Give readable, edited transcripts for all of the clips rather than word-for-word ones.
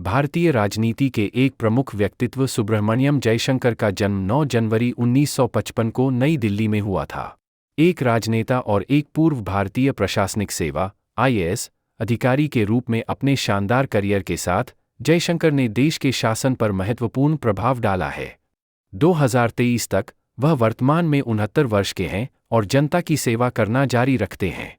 भारतीय राजनीति के एक प्रमुख व्यक्तित्व सुब्रह्मण्यम जयशंकर का जन्म 9 जनवरी 1955 को नई दिल्ली में हुआ था। एक राजनेता और एक पूर्व भारतीय प्रशासनिक सेवा (IAS) अधिकारी के रूप में अपने शानदार करियर के साथ जयशंकर ने देश के शासन पर महत्वपूर्ण प्रभाव डाला है। 2023 तक वह वर्तमान में 69 वर्ष के हैं और जनता की सेवा करना जारी रखते हैं।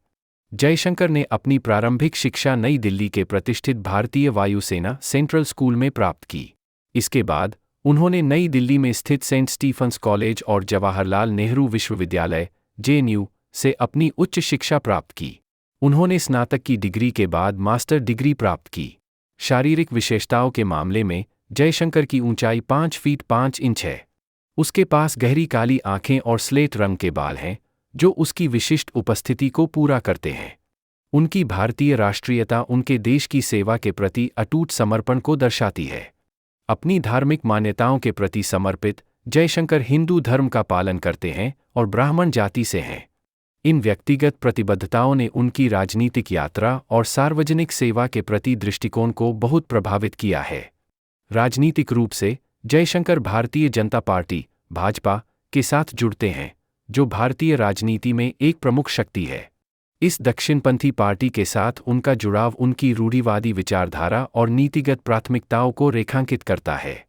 जयशंकर ने अपनी प्रारंभिक शिक्षा नई दिल्ली के प्रतिष्ठित भारतीय वायुसेना सेंट्रल स्कूल में प्राप्त की। इसके बाद उन्होंने नई दिल्ली में स्थित सेंट स्टीफंस कॉलेज और जवाहरलाल नेहरू विश्वविद्यालय (JNU) से अपनी उच्च शिक्षा प्राप्त की। उन्होंने स्नातक की डिग्री के बाद मास्टर डिग्री प्राप्त की। शारीरिक विशेषताओं के मामले में जयशंकर की ऊंचाई 5 फीट 5 इंच है। उसके पास गहरी काली आंखें और स्लेट रंग के बाल हैं, जो उसकी विशिष्ट उपस्थिति को पूरा करते हैं। उनकी भारतीय राष्ट्रीयता उनके देश की सेवा के प्रति अटूट समर्पण को दर्शाती है। अपनी धार्मिक मान्यताओं के प्रति समर्पित, जयशंकर हिंदू धर्म का पालन करते हैं और ब्राह्मण जाति से हैं। इन व्यक्तिगत प्रतिबद्धताओं ने उनकी राजनीतिक यात्रा और सार्वजनिक सेवा के प्रति दृष्टिकोण को बहुत प्रभावित किया है। राजनीतिक रूप से जयशंकर भारतीय जनता पार्टी (भाजपा) के साथ जुड़ते हैं, जो भारतीय राजनीति में एक प्रमुख शक्ति है। इस दक्षिणपंथी पार्टी के साथ उनका जुड़ाव उनकी रूढ़िवादी विचारधारा और नीतिगत प्राथमिकताओं को रेखांकित करता है।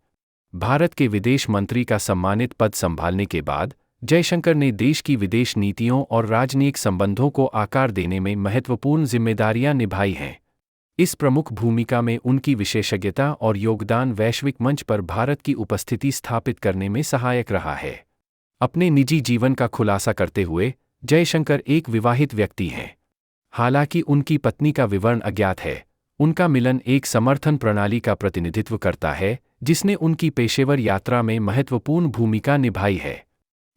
भारत के विदेश मंत्री का सम्मानित पद संभालने के बाद जयशंकर ने देश की विदेश नीतियों और राजनयिक संबंधों को आकार देने में महत्वपूर्ण जिम्मेदारियां निभाई हैं। इस प्रमुख भूमिका में उनकी विशेषज्ञता और योगदान वैश्विक मंच पर भारत की उपस्थिति स्थापित करने में सहायक रहा है। अपने निजी जीवन का खुलासा करते हुए जयशंकर एक विवाहित व्यक्ति हैं। हालांकि उनकी पत्नी का विवरण अज्ञात है, उनका मिलन एक समर्थन प्रणाली का प्रतिनिधित्व करता है जिसने उनकी पेशेवर यात्रा में महत्वपूर्ण भूमिका निभाई है।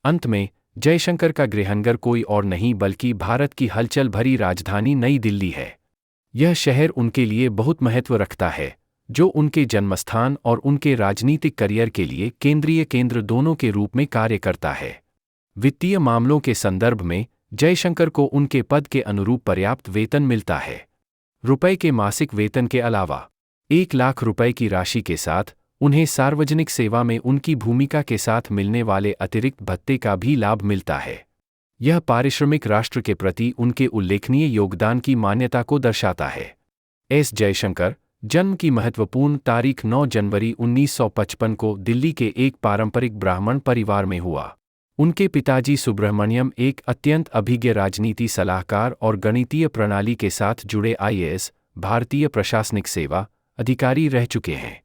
अंत में जयशंकर का गृहनगर कोई और नहीं बल्कि भारत की हलचल भरी राजधानी नई दिल्ली है। यह शहर उनके लिए बहुत महत्व रखता है, जो उनके जन्मस्थान और उनके राजनीतिक करियर के लिए केंद्रीय केंद्र दोनों के रूप में कार्य करता है। वित्तीय मामलों के संदर्भ में जयशंकर को उनके पद के अनुरूप पर्याप्त वेतन मिलता है। रुपए के मासिक वेतन के अलावा 1 लाख रुपए की राशि के साथ उन्हें सार्वजनिक सेवा में उनकी भूमिका के साथ मिलने वाले अतिरिक्त भत्ते का भी लाभ मिलता है। यह पारिश्रमिक राष्ट्र के प्रति उनके उल्लेखनीय योगदान की मान्यता को दर्शाता है। एस जयशंकर जन्म की महत्वपूर्ण तारीख 9 जनवरी 1955 को दिल्ली के एक पारंपरिक ब्राह्मण परिवार में हुआ। उनके पिताजी सुब्रह्मण्यम एक अत्यंत अभिज्ञ राजनीति सलाहकार और गणितीय प्रणाली के साथ जुड़े IAS भारतीय प्रशासनिक सेवा अधिकारी रह चुके हैं।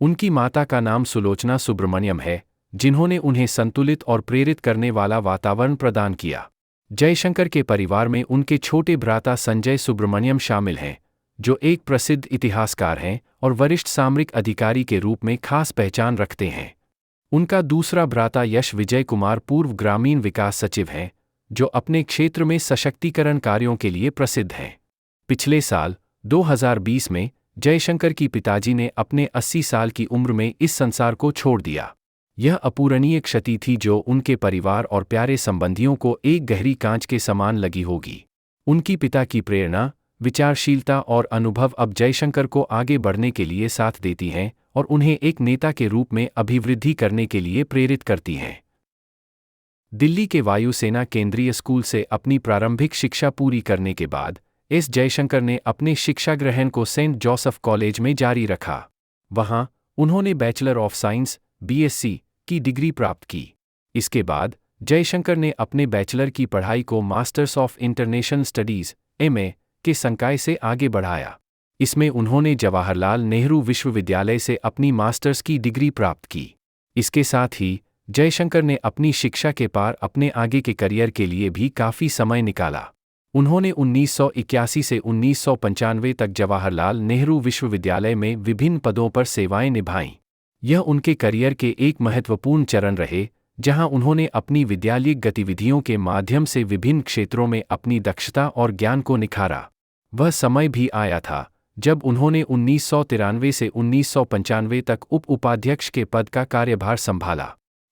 उनकी माता का नाम सुलोचना सुब्रमण्यम है, जिन्होंने उन्हें संतुलित और प्रेरित करने वाला वातावरण प्रदान किया। जयशंकर के परिवार में उनके छोटे भ्राता संजय सुब्रमण्यम शामिल हैं, जो एक प्रसिद्ध इतिहासकार हैं और वरिष्ठ सामरिक अधिकारी के रूप में खास पहचान रखते हैं। उनका दूसरा भ्राता यश विजय कुमार पूर्व ग्रामीण विकास सचिव हैं, जो अपने क्षेत्र में सशक्तिकरण कार्यों के लिए प्रसिद्ध हैं। पिछले साल 2020 में जयशंकर की पिताजी ने अपने 80 साल की उम्र में इस संसार को छोड़ दिया। यह अपूरणीय क्षति थी जो उनके परिवार और प्यारे संबंधियों को एक गहरी कांच के समान लगी होगी। उनकी पिता की प्रेरणा, विचारशीलता और अनुभव अब जयशंकर को आगे बढ़ने के लिए साथ देती हैं और उन्हें एक नेता के रूप में अभिवृद्धि करने के लिए प्रेरित करती हैं। दिल्ली के वायुसेना केंद्रीय स्कूल से अपनी प्रारंभिक शिक्षा पूरी करने के बाद एस जयशंकर ने अपने शिक्षा ग्रहण को सेंट जोसेफ कॉलेज में जारी रखा। वहां उन्होंने बैचलर ऑफ साइंस (BSc) की डिग्री प्राप्त की। इसके बाद जयशंकर ने अपने बैचलर की पढ़ाई को masters of international studies (MA) के संकाय से आगे बढ़ाया। इसमें उन्होंने जवाहरलाल नेहरू विश्वविद्यालय से अपनी मास्टर्स की डिग्री प्राप्त की। इसके साथ ही जयशंकर ने अपनी शिक्षा के पार अपने आगे के करियर के लिए भी काफ़ी समय निकाला। उन्होंने 1981 से 1995 तक जवाहरलाल नेहरू विश्वविद्यालय में विभिन्न पदों पर सेवाएं निभाईं। यह उनके करियर के एक महत्वपूर्ण चरण रहे, जहां उन्होंने अपनी विद्यालयिक गतिविधियों के माध्यम से विभिन्न क्षेत्रों में अपनी दक्षता और ज्ञान को निखारा। वह समय भी आया था जब उन्होंने 1993 से 1995 तक उपाध्यक्ष के पद का कार्यभार संभाला।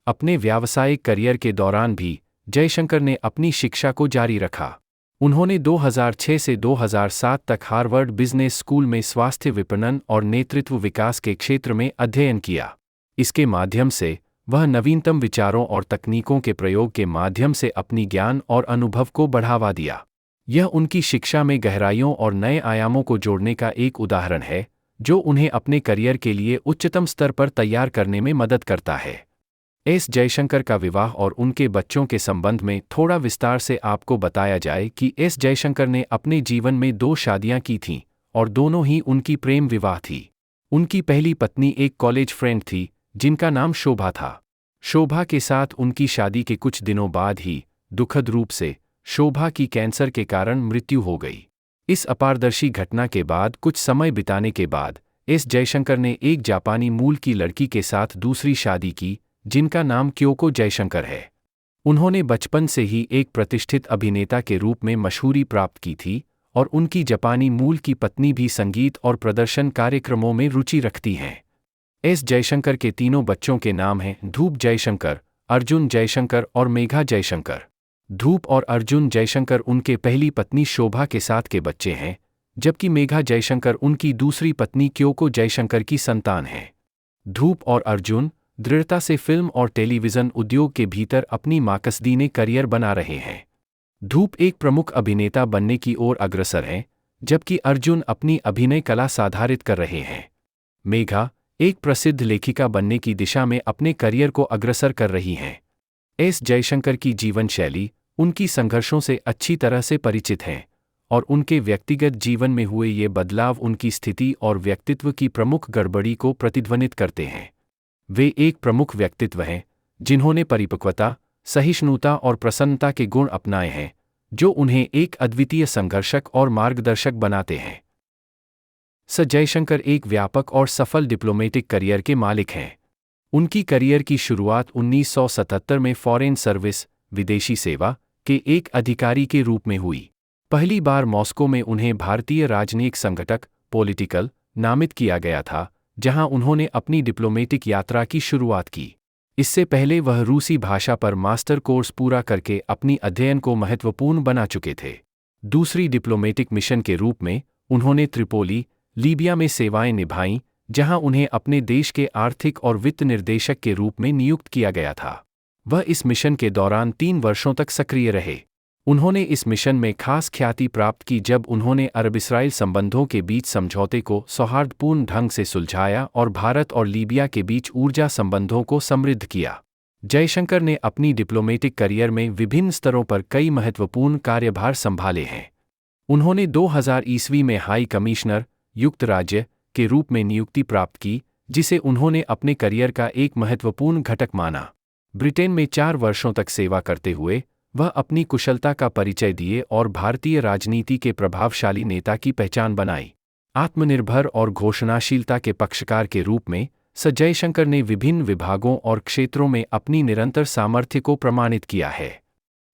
अपने व्यावसायिक करियर के दौरान भी जयशंकर ने अपनी शिक्षा को जारी रखा। उन्होंने 2006 से 2007 तक हार्वर्ड बिजनेस स्कूल में स्वास्थ्य विपणन और नेतृत्व विकास के क्षेत्र में अध्ययन किया। इसके माध्यम से वह नवीनतम विचारों और तकनीकों के प्रयोग के माध्यम से अपनी ज्ञान और अनुभव को बढ़ावा दिया। यह उनकी शिक्षा में गहराइयों और नए आयामों को जोड़ने का एक उदाहरण है, जो उन्हें अपने करियर के लिए उच्चतम स्तर पर तैयार करने में मदद करता है। एस जयशंकर का विवाह और उनके बच्चों के संबंध में थोड़ा विस्तार से आपको बताया जाए कि एस जयशंकर ने अपने जीवन में 2 शादियां की थीं और दोनों ही उनकी प्रेम विवाह थी। उनकी पहली पत्नी एक कॉलेज फ्रेंड थी जिनका नाम शोभा था। शोभा के साथ उनकी शादी के कुछ दिनों बाद ही दुखद रूप से शोभा की कैंसर के कारण मृत्यु हो गई। इस अपारदर्शी घटना के बाद कुछ समय बिताने के बाद एस जयशंकर ने एक जापानी मूल की लड़की के साथ दूसरी शादी की जिनका नाम क्योको जयशंकर है। उन्होंने बचपन से ही एक प्रतिष्ठित अभिनेता के रूप में मशहूरी प्राप्त की थी और उनकी जापानी मूल की पत्नी भी संगीत और प्रदर्शन कार्यक्रमों में रुचि रखती हैं। एस जयशंकर के तीनों बच्चों के नाम हैं धूप जयशंकर, अर्जुन जयशंकर और मेघा जयशंकर। धूप और अर्जुन जयशंकर उनके पहली पत्नी शोभा के साथ के बच्चे हैं, जबकि मेघा जयशंकर उनकी दूसरी पत्नी क्योको जयशंकर की संतान हैं। धूप और अर्जुन दृढ़ता से फिल्म और टेलीविजन उद्योग के भीतर अपनी माकसदीने करियर बना रहे हैं। धूप एक प्रमुख अभिनेता बनने की ओर अग्रसर हैं, जबकि अर्जुन अपनी अभिनय कला साधारित कर रहे हैं। मेघा एक प्रसिद्ध लेखिका बनने की दिशा में अपने करियर को अग्रसर कर रही हैं। एस जयशंकर की जीवन शैली उनकी संघर्षों से अच्छी तरह से परिचित हैं और उनके व्यक्तिगत जीवन में हुए ये बदलाव उनकी स्थिति और व्यक्तित्व की प्रमुख गड़बड़ी को प्रतिध्वनित करते हैं। वे एक प्रमुख व्यक्तित्व हैं जिन्होंने परिपक्वता, सहिष्णुता और प्रसन्नता के गुण अपनाए हैं, जो उन्हें एक अद्वितीय संघर्षक और मार्गदर्शक बनाते हैं। स जयशंकर एक व्यापक और सफल डिप्लोमेटिक करियर के मालिक हैं। उनकी करियर की शुरुआत 1977 में फॉरेन सर्विस, विदेशी सेवा के एक अधिकारी के रूप में हुई। पहली बार मॉस्को में उन्हें भारतीय राजनयिक संगठक पॉलिटिकल नामित किया गया था, जहां उन्होंने अपनी डिप्लोमेटिक यात्रा की शुरुआत की। इससे पहले वह रूसी भाषा पर मास्टर कोर्स पूरा करके अपनी अध्ययन को महत्वपूर्ण बना चुके थे। दूसरी डिप्लोमेटिक मिशन के रूप में उन्होंने त्रिपोली, लीबिया में सेवाएं निभाईं, जहां उन्हें अपने देश के आर्थिक और वित्त निर्देशक के रूप में नियुक्त किया गया था। वह इस मिशन के दौरान 3 वर्षों तक सक्रिय रहे। उन्होंने इस मिशन में खास ख्याति प्राप्त की जब उन्होंने अरब-इसराइल संबंधों के बीच समझौते को सौहार्दपूर्ण ढंग से सुलझाया और भारत और लीबिया के बीच ऊर्जा संबंधों को समृद्ध किया। जयशंकर ने अपनी डिप्लोमेटिक करियर में विभिन्न स्तरों पर कई महत्वपूर्ण कार्यभार संभाले हैं। उन्होंने 2000 ईस्वी में हाई कमिश्नर, युक्त राज्य के रूप में नियुक्ति प्राप्त की, जिसे उन्होंने अपने करियर का एक महत्वपूर्ण घटक माना। ब्रिटेन में 4 वर्षों तक सेवा करते हुए वह अपनी कुशलता का परिचय दिए और भारतीय राजनीति के प्रभावशाली नेता की पहचान बनाई। आत्मनिर्भर और घोषणाशीलता के पक्षकार के रूप में स जयशंकर ने विभिन्न विभागों और क्षेत्रों में अपनी निरंतर सामर्थ्य को प्रमाणित किया है।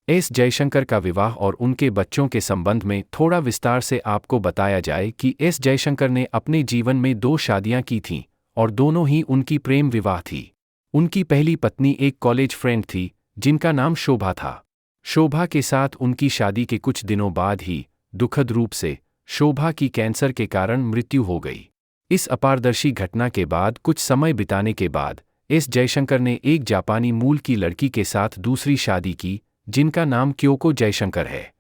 एस जयशंकर का विवाह और उनके बच्चों के संबंध में थोड़ा विस्तार से आपको बताया जाए कि एस जयशंकर ने अपने जीवन में 2 शादियां की थीं और दोनों ही उनकी प्रेम विवाह थी। उनकी पहली पत्नी एक कॉलेज फ्रेंड थी जिनका नाम शोभा था। शोभा के साथ उनकी शादी के कुछ दिनों बाद ही दुखद रूप से शोभा की कैंसर के कारण मृत्यु हो गई। इस अपारदर्शी घटना के बाद कुछ समय बिताने के बाद एस जयशंकर ने एक जापानी मूल की लड़की के साथ दूसरी शादी की जिनका नाम क्योको जयशंकर है।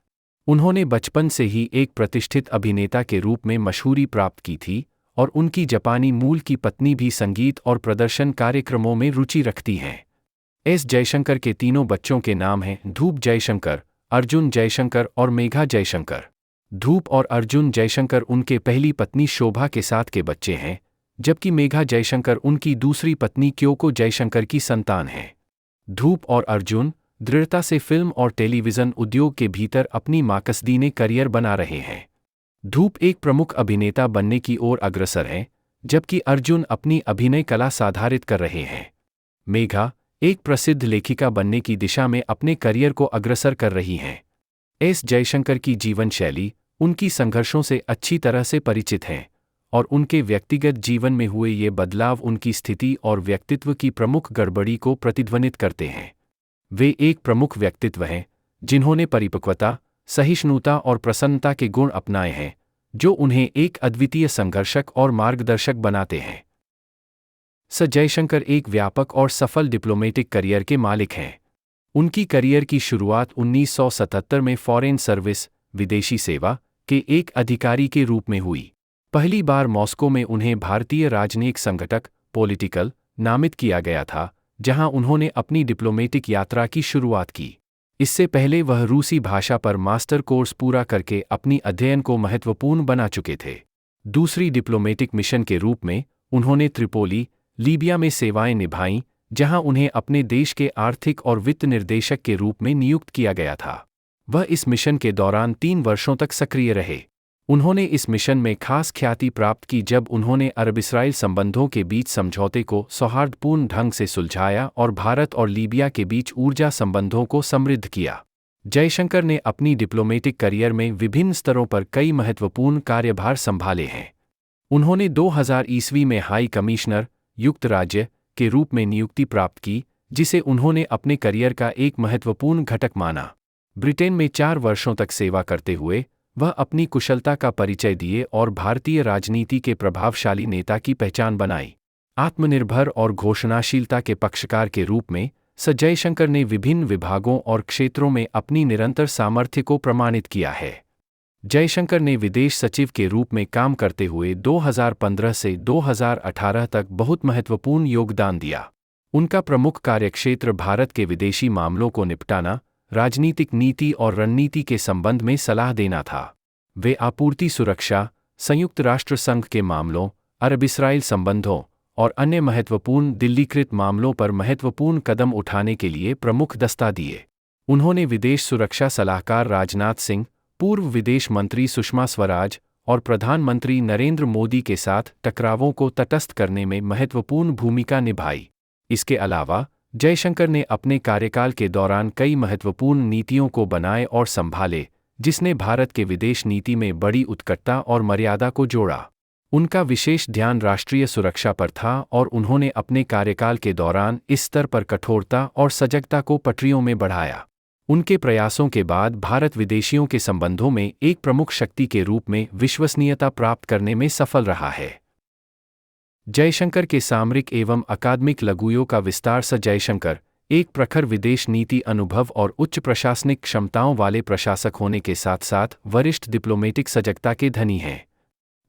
उन्होंने बचपन से ही एक प्रतिष्ठित अभिनेता के रूप में मशहूरी प्राप्त की थी और उनकी जापानी मूल की पत्नी भी संगीत और प्रदर्शन कार्यक्रमों में रुचि रखती हैं। एस जयशंकर के तीनों बच्चों के नाम हैं धूप जयशंकर, अर्जुन जयशंकर और मेघा जयशंकर। धूप और अर्जुन जयशंकर उनके पहली पत्नी शोभा के साथ के बच्चे हैं, जबकि मेघा जयशंकर उनकी दूसरी पत्नी क्योको जयशंकर की संतान हैं। धूप और अर्जुन दृढ़ता से फिल्म और टेलीविजन उद्योग के भीतर अपनी माकसदीने करियर बना रहे हैं। धूप एक प्रमुख अभिनेता बनने की ओर अग्रसर हैं, जबकि अर्जुन अपनी अभिनय कला साधारित कर रहे हैं। मेघा एक प्रसिद्ध लेखिका बनने की दिशा में अपने करियर को अग्रसर कर रही हैं। एस जयशंकर की जीवन शैली उनकी संघर्षों से अच्छी तरह से परिचित हैं और उनके व्यक्तिगत जीवन में हुए ये बदलाव उनकी स्थिति और व्यक्तित्व की प्रमुख गड़बड़ी को प्रतिध्वनित करते हैं। वे एक प्रमुख व्यक्तित्व हैं जिन्होंने परिपक्वता, सहिष्णुता और प्रसन्नता के गुण अपनाए हैं, जो उन्हें एक अद्वितीय संघर्षक और मार्गदर्शक बनाते हैं। जयशंकर एक व्यापक और सफल डिप्लोमेटिक करियर के मालिक हैं। उनकी करियर की शुरुआत 1977 में फॉरेन सर्विस, विदेशी सेवा, के एक अधिकारी के रूप में हुई। पहली बार मॉस्को में उन्हें भारतीय राजनयिक संघटक, पॉलिटिकल, नामित किया गया था, जहां उन्होंने अपनी डिप्लोमेटिक यात्रा की शुरुआत की। इससे पहले वह रूसी भाषा पर मास्टर कोर्स पूरा करके अपनी अध्ययन को महत्वपूर्ण बना चुके थे। दूसरी डिप्लोमेटिक मिशन के रूप में उन्होंने त्रिपोली, लीबिया में सेवाएं निभाईं, जहां उन्हें अपने देश के आर्थिक और वित्त निर्देशक के रूप में नियुक्त किया गया था। वह इस मिशन के दौरान 3 वर्षों तक सक्रिय रहे। उन्होंने इस मिशन में खास ख्याति प्राप्त की जब उन्होंने अरब-इसराइल संबंधों के बीच समझौते को सौहार्दपूर्ण ढंग से सुलझाया और भारत और लीबिया के बीच ऊर्जा संबंधों को समृद्ध किया। जयशंकर ने अपनी डिप्लोमेटिक करियर में विभिन्न स्तरों पर कई महत्वपूर्ण कार्यभार संभाले हैं। उन्होंने 2000 ईस्वी में हाई कमिश्नर, युक्त राज्य, के रूप में नियुक्ति प्राप्त की, जिसे उन्होंने अपने करियर का एक महत्वपूर्ण घटक माना। ब्रिटेन में 4 वर्षों तक सेवा करते हुए वह अपनी कुशलता का परिचय दिए और भारतीय राजनीति के प्रभावशाली नेता की पहचान बनाई। आत्मनिर्भर और घोषणाशीलता के पक्षकार के रूप में जयशंकर ने विभिन्न विभागों और क्षेत्रों में अपनी निरंतर सामर्थ्य को प्रमाणित किया है। जयशंकर ने विदेश सचिव के रूप में काम करते हुए 2015 से 2018 तक बहुत महत्वपूर्ण योगदान दिया। उनका प्रमुख कार्यक्षेत्र भारत के विदेशी मामलों को निपटाना, राजनीतिक नीति और रणनीति के संबंध में सलाह देना था। वे आपूर्ति सुरक्षा, संयुक्त राष्ट्र संघ के मामलों, अरब-इसराइल संबंधों और अन्य महत्वपूर्ण दिल्लीकृत मामलों पर महत्वपूर्ण कदम उठाने के लिए प्रमुख दस्ता दिए। उन्होंने विदेश सुरक्षा सलाहकार राजनाथ सिंह, पूर्व विदेश मंत्री सुषमा स्वराज और प्रधानमंत्री नरेंद्र मोदी के साथ टकरावों को तटस्थ करने में महत्वपूर्ण भूमिका निभाई। इसके अलावा जयशंकर ने अपने कार्यकाल के दौरान कई महत्वपूर्ण नीतियों को बनाए और संभाले, जिसने भारत के विदेश नीति में बड़ी उत्कटता और मर्यादा को जोड़ा। उनका विशेष ध्यान राष्ट्रीय सुरक्षा पर था और उन्होंने अपने कार्यकाल के दौरान इस स्तर पर कठोरता और सजगता को पटरियों में बढ़ाया। उनके प्रयासों के बाद भारत विदेशियों के संबंधों में एक प्रमुख शक्ति के रूप में विश्वसनीयता प्राप्त करने में सफल रहा है। जयशंकर के सामरिक एवं अकादमिक लघुयों का विस्तार। जयशंकर एक प्रखर विदेश नीति अनुभव और उच्च प्रशासनिक क्षमताओं वाले प्रशासक होने के साथ साथ वरिष्ठ डिप्लोमेटिक सजगता के धनी हैं।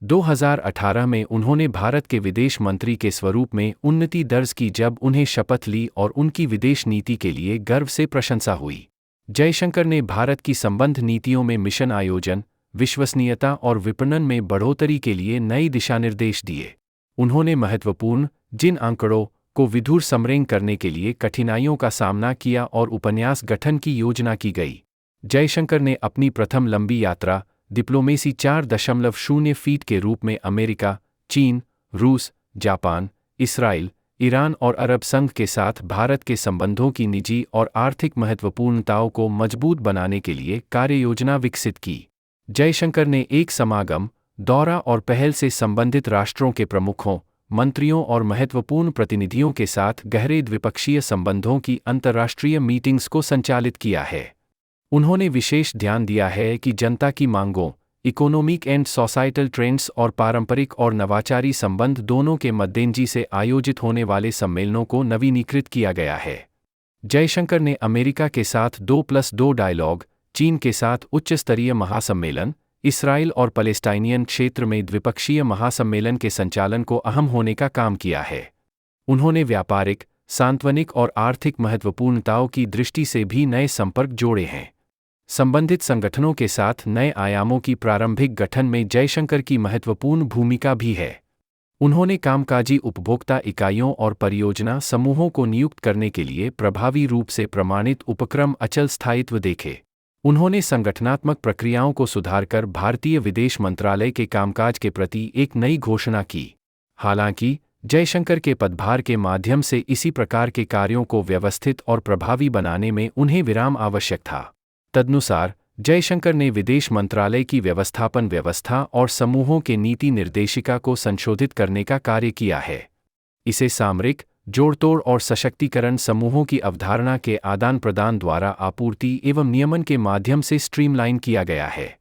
2018 में उन्होंने भारत के विदेश मंत्री के स्वरूप में उन्नति दर्ज की जब उन्हें शपथ ली और उनकी विदेश नीति के लिए गर्व से प्रशंसा हुई। जयशंकर ने भारत की संबंध नीतियों में मिशन आयोजन, विश्वसनीयता और विपणन में बढ़ोतरी के लिए नई दिशानिर्देश दिए। उन्होंने महत्वपूर्ण जिन आंकड़ों को विधुर समरेंग करने के लिए कठिनाइयों का सामना किया और उपन्यास गठन की योजना की गई। जयशंकर ने अपनी प्रथम लंबी यात्रा डिप्लोमेसी 4.0 फीट के रूप में अमेरिका, चीन, रूस, जापान, इसराइल, ईरान और अरब संघ के साथ भारत के संबंधों की निजी और आर्थिक महत्वपूर्णताओं को मजबूत बनाने के लिए कार्ययोजना विकसित की। जयशंकर ने एक समागम, दौरा और पहल से संबंधित राष्ट्रों के प्रमुखों, मंत्रियों और महत्वपूर्ण प्रतिनिधियों के साथ गहरे द्विपक्षीय संबंधों की अंतर्राष्ट्रीय मीटिंग्स को संचालित किया है। उन्होंने विशेष ध्यान दिया है कि जनता की मांगों, इकोनॉमिक एंड सोसाइटल ट्रेंड्स और पारंपरिक और नवाचारी संबंध दोनों के मद्देनजी से आयोजित होने वाले सम्मेलनों को नवीनीकृत किया गया है। जयशंकर ने अमेरिका के साथ 2+2 डायलॉग, चीन के साथ उच्च स्तरीय महासम्मेलन, इसराइल और पैलेस्टाइनियन क्षेत्र में द्विपक्षीय महासम्मेलन के संचालन को अहम होने का काम किया है। उन्होंने व्यापारिक, सांत्वनिक और आर्थिक महत्वपूर्णताओं की दृष्टि से भी नए संपर्क जोड़े हैं। संबंधित संगठनों के साथ नए आयामों की प्रारंभिक गठन में जयशंकर की महत्वपूर्ण भूमिका भी है। उन्होंने कामकाजी उपभोक्ता इकाइयों और परियोजना समूहों को नियुक्त करने के लिए प्रभावी रूप से प्रमाणित उपक्रम अचल स्थायित्व देखे। उन्होंने संगठनात्मक प्रक्रियाओं को सुधारकर भारतीय विदेश मंत्रालय के कामकाज के प्रति एक नई घोषणा की। हालांकि जयशंकर के पदभार के माध्यम से इसी प्रकार के कार्यों को व्यवस्थित और प्रभावी बनाने में उन्हें विराम आवश्यक था। तदनुसार जयशंकर ने विदेश मंत्रालय की व्यवस्थापन व्यवस्था और समूहों के नीति निर्देशिका को संशोधित करने का कार्य किया है। इसे सामरिक, जोड़तोड़ और सशक्तिकरण समूहों की अवधारणा के आदान प्रदान द्वारा आपूर्ति एवं नियमन के माध्यम से स्ट्रीमलाइन किया गया है।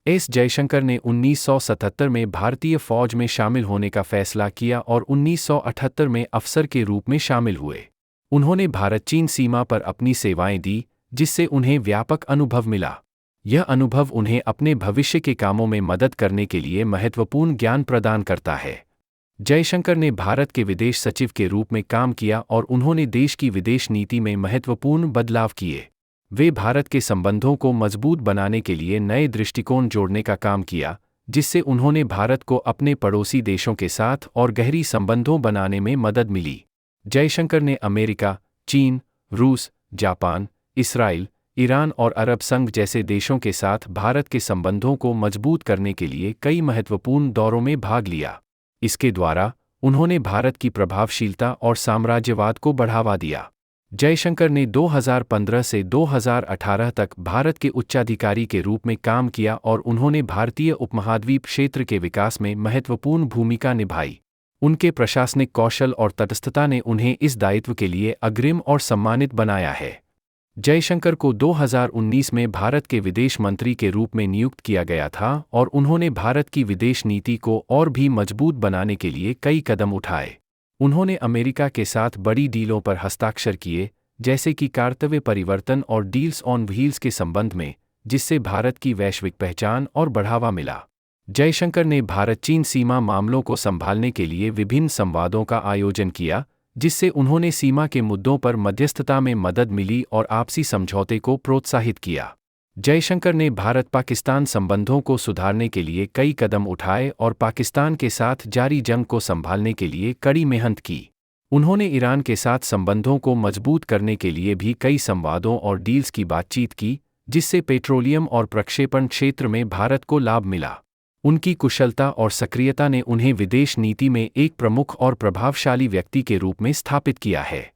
एस जयशंकर ने 1977 में भारतीय फौज में शामिल होने का फैसला किया और 1978 में अफसर के रूप में शामिल हुए। उन्होंने भारत चीन सीमा पर अपनी सेवाएं दी, जिससे उन्हें व्यापक अनुभव मिला। यह अनुभव उन्हें अपने भविष्य के कामों में मदद करने के लिए महत्वपूर्ण ज्ञान प्रदान करता है। जयशंकर ने भारत के विदेश सचिव के रूप में काम किया और उन्होंने देश की विदेश नीति में महत्वपूर्ण बदलाव किए। वे भारत के संबंधों को मजबूत बनाने के लिए नए दृष्टिकोण जोड़ने का काम किया, जिससे उन्होंने भारत को अपने पड़ोसी देशों के साथ और गहरी संबंधों बनाने में मदद मिली। जयशंकर ने अमेरिका, चीन, रूस, जापान, इसराइल, ईरान और अरब संघ जैसे देशों के साथ भारत के संबंधों को मजबूत करने के लिए कई महत्वपूर्ण दौरों में भाग लिया। इसके द्वारा उन्होंने भारत की प्रभावशीलता और साम्राज्यवाद को बढ़ावा दिया। जयशंकर ने 2015 से 2018 तक भारत के उच्चाधिकारी के रूप में काम किया और उन्होंने भारतीय उपमहाद्वीप क्षेत्र के विकास में महत्वपूर्ण भूमिका निभाई। उनके प्रशासनिक कौशल और तटस्थता ने उन्हें इस दायित्व के लिए अग्रिम और सम्मानित बनाया है। जयशंकर को 2019 में भारत के विदेश मंत्री के रूप में नियुक्त किया गया था और उन्होंने भारत की विदेश नीति को और भी मजबूत बनाने के लिए कई कदम उठाए। उन्होंने अमेरिका के साथ बड़ी डीलों पर हस्ताक्षर किए, जैसे कि कर्तव्य परिवर्तन और डील्स ऑन व्हील्स के संबंध में, जिससे भारत की वैश्विक पहचान और बढ़ावा मिला। जयशंकर ने भारत चीन सीमा मामलों को संभालने के लिए विभिन्न संवादों का आयोजन किया, जिससे उन्होंने सीमा के मुद्दों पर मध्यस्थता में मदद मिली और आपसी समझौते को प्रोत्साहित किया। जयशंकर ने भारत पाकिस्तान संबंधों को सुधारने के लिए कई कदम उठाए और पाकिस्तान के साथ जारी जंग को संभालने के लिए कड़ी मेहनत की। उन्होंने ईरान के साथ संबंधों को मजबूत करने के लिए भी कई संवादों और डील्स की बातचीत की, जिससे पेट्रोलियम और प्रक्षेपण क्षेत्र में भारत को लाभ मिला। उनकी कुशलता और सक्रियता ने उन्हें विदेश नीति में एक प्रमुख और प्रभावशाली व्यक्ति के रूप में स्थापित किया है।